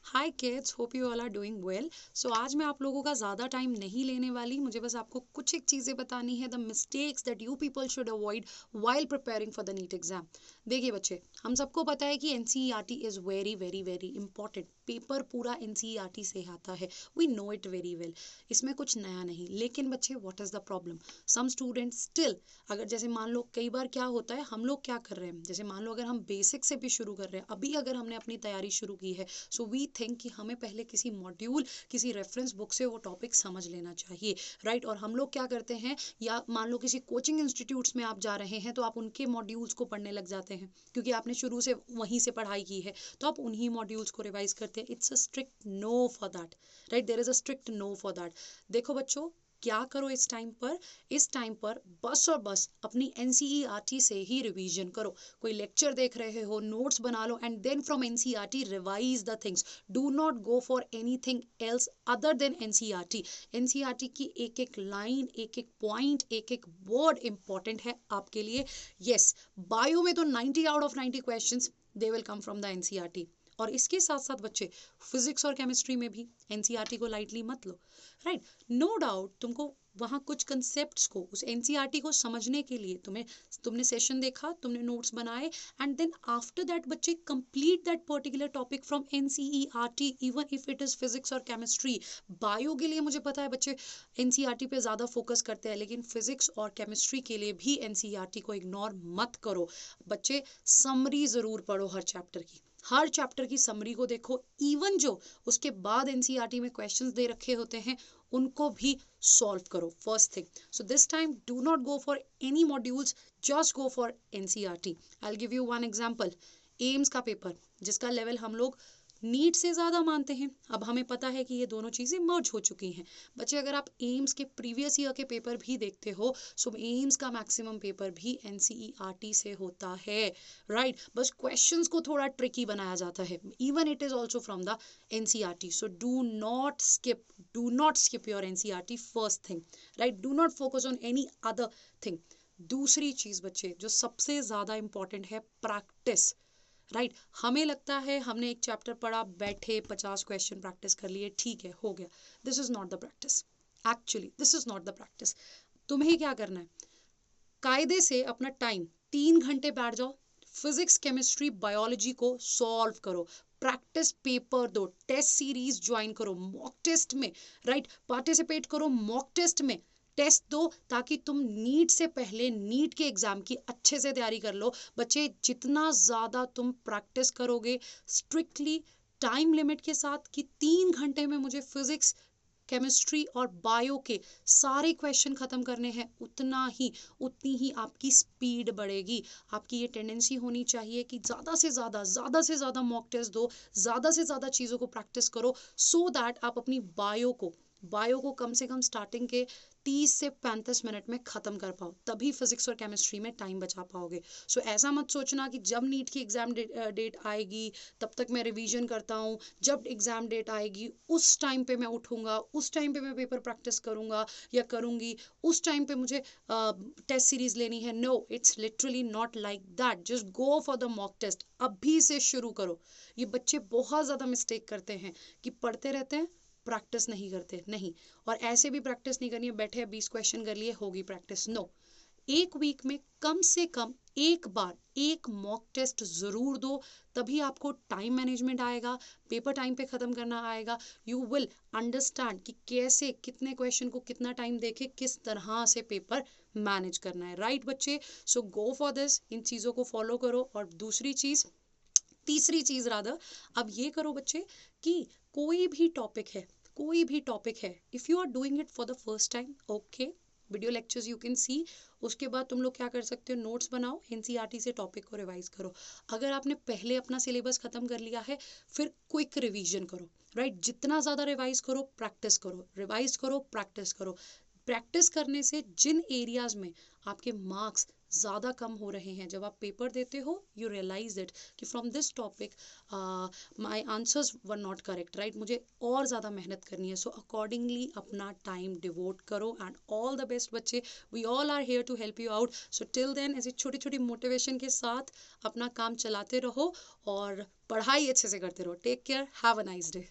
Hi kids, hope you all are doing well. So आज मैं आप लोगों का ज़्यादा टाइम नहीं लेने वाली। मुझे बस आपको कुछ एक चीज़ें बतानी है, the mistakes that you people should avoid while preparing for the NEET exam. देखिए बच्चे, हम सबको पता है कि NCERT is very very very important. Paper पूरा एनसीईआरटी से आता है, we know it very well. इसमें कुछ नया नहीं। लेकिन बच्चे, what is the problem? Some students still, अगर जैसे मान लो कई बार क्या होता है, हम लोग क्या कर रहे हैं, जैसे मान लो अगर हम बेसिक से भी शुरू कर रहे हैं, अभी अगर हमने अपनी तैयारी शुरू की है, सो वी थिंक कि हमें पहले किसी मॉड्यूल, किसी रेफरेंस बुक से वो टॉपिक समझ लेना चाहिए, राइट। और हम लोग क्या करते हैं, या मान लो किसी कोचिंग इंस्टीट्यूट्स में आप जा रहे हैं तो आप उनके मॉड्यूल्स को पढ़ने लग जाते हैं, क्योंकि आपने शुरू से वहीं से पढ़ाई की है, तो आप उन्हीं मॉड्यूल्स को रिवाइज करते हैं। It's a strict no for that, right. There is a strict no for that. देखो बच्चों, क्या करो इस टाइम पर बस और बस अपनी एनसीईआरटी से ही रिवीजन करो। कोई लेक्चर देख रहे हो, नोट्स बना लो, and then from NCERT revise the things. Do not go for anything else other than NCERT. NCERT की एक एक लाइन, एक एक पॉइंट, एक एक वर्ड इंपॉर्टेंट है आपके लिए। यस, बायो में तो 90 out of 90 questions they will come from the NCERT. और इसके साथ साथ बच्चे, फिजिक्स और केमिस्ट्री में भी एनसीईआरटी को लाइटली मत लो, राइट। नो डाउट तुमको वहाँ कुछ कंसेप्ट्स को, उस एनसीईआरटी को समझने के लिए तुमने सेशन देखा, तुमने नोट्स बनाए, एंड देन आफ्टर दैट बच्चे complete that particular topic from NCERT, even if it is physics और केमिस्ट्री। बायो के लिए मुझे पता है बच्चे एनसीईआरटी पे ज़्यादा फोकस करते हैं, लेकिन फिजिक्स और केमिस्ट्री के लिए भी एनसीईआरटी को इग्नोर मत करो। बच्चे, समरी ज़रूर पढ़ो हर चैप्टर की, हर चैप्टर की समरी को देखो। इवन जो उसके बाद एनसीईआरटी में क्वेश्चंस दे रखे होते हैं, उनको भी सॉल्व करो, first thing. So this time do not go for any modules, just go for NCERT. I will give you one example. AIIMS का पेपर, जिसका लेवल हम लोग नीट से ज़्यादा मानते हैं, अब हमें पता है कि ये दोनों चीज़ें मर्ज हो चुकी हैं। बच्चे, अगर आप एम्स के प्रीवियस ईयर के पेपर भी देखते हो, सो एम्स का मैक्सिमम पेपर भी एनसीईआरटी से होता है, राइट। बस क्वेश्चंस को थोड़ा ट्रिकी बनाया जाता है। Even it is also from the NCERT. So do not skip your NCERT, first thing, right. Do not focus on any other thing. दूसरी चीज़ बच्चे, जो सबसे ज़्यादा इंपॉर्टेंट है, प्रैक्टिस, राइट। हमें लगता है हमने एक चैप्टर पढ़ा, बैठे 50 क्वेश्चन प्रैक्टिस कर लिए, ठीक है, हो गया। This is not the practice. Actually this is not the practice. तुम्हें क्या करना है, कायदे से अपना टाइम 3 घंटे बैठ जाओ, फिजिक्स केमिस्ट्री बायोलॉजी को सॉल्व करो, प्रैक्टिस पेपर दो, टेस्ट सीरीज ज्वाइन करो, मॉक टेस्ट में, राइट, पार्टिसिपेट करो, मॉक टेस्ट में टेस्ट दो, ताकि तुम नीट से पहले नीट के एग्जाम की अच्छे से तैयारी कर लो। बच्चे, जितना ज़्यादा तुम प्रैक्टिस करोगे, स्ट्रिक्टली टाइम लिमिट के साथ, कि 3 घंटे में मुझे फिजिक्स, केमिस्ट्री और बायो के सारे क्वेश्चन खत्म करने हैं, उतनी ही आपकी स्पीड बढ़ेगी। आपकी ये टेंडेंसी होनी चाहिए कि ज़्यादा से ज़्यादा मॉक टेस्ट दो, ज़्यादा से ज़्यादा चीज़ों को प्रैक्टिस करो, सो दैट आप अपनी बायो को कम से कम स्टार्टिंग के 30 से 35 मिनट में ख़त्म कर पाओ, तभी फिजिक्स और केमिस्ट्री में टाइम बचा पाओगे। सो ऐसा मत सोचना कि जब नीट की एग्ज़ाम डेट आएगी तब तक मैं रिवीजन करता हूँ, जब एग्ज़ाम डेट आएगी उस टाइम पे मैं उठूँगा, उस टाइम पे मैं पेपर प्रैक्टिस करूँगा या करूँगी, उस टाइम पे मुझे टेस्ट सीरीज़ लेनी है। No, it's literally not like that. Just go for the mock test, अभी से शुरू करो। ये बच्चे बहुत ज़्यादा मिस्टेक करते हैं कि पढ़ते रहते हैं, प्रैक्टिस नहीं करते, नहीं। और ऐसे भी प्रैक्टिस नहीं करनी है, बैठे 20 क्वेश्चन कर लिए, होगी प्रैक्टिस, नो। एक वीक में कम से कम एक बार एक मॉक टेस्ट ज़रूर दो, तभी आपको टाइम मैनेजमेंट आएगा, पेपर टाइम पे ख़त्म करना आएगा। यू विल अंडरस्टैंड कि कैसे, कितने क्वेश्चन को कितना टाइम देके किस तरह से पेपर मैनेज करना है, राइट बच्चे। सो गो फॉर दिस, इन चीज़ों को फॉलो करो। और तीसरी चीज़ रादर, अब ये करो बच्चे कि कोई भी टॉपिक है, if you are doing it for the first time, okay, video lectures you can see. उसके बाद तुम लोग क्या कर सकते हो, नोट्स बनाओ, एनसीईआरटी से टॉपिक को रिवाइज करो। अगर आपने पहले अपना सिलेबस खत्म कर लिया है, फिर क्विक रिवीजन करो, राइट। जितना ज़्यादा रिवाइज करो, प्रैक्टिस करो, रिवाइज करो, प्रैक्टिस करो। प्रैक्टिस करने से जिन एरियाज में आपके मार्क्स ज़्यादा कम हो रहे हैं। जब आप पेपर देते हो यू रियलाइज इट कि from this topic my answers were not correct, right, मुझे और ज़्यादा मेहनत करनी है। सो अकॉर्डिंगली अपना टाइम डिवोट करो एंड ऑल द बेस्ट बच्चे, we all are here to help you out. So till then ऐसी छोटी छोटी मोटिवेशन के साथ अपना काम चलाते रहो और पढ़ाई अच्छे से करते रहो। Take care, have a nice day.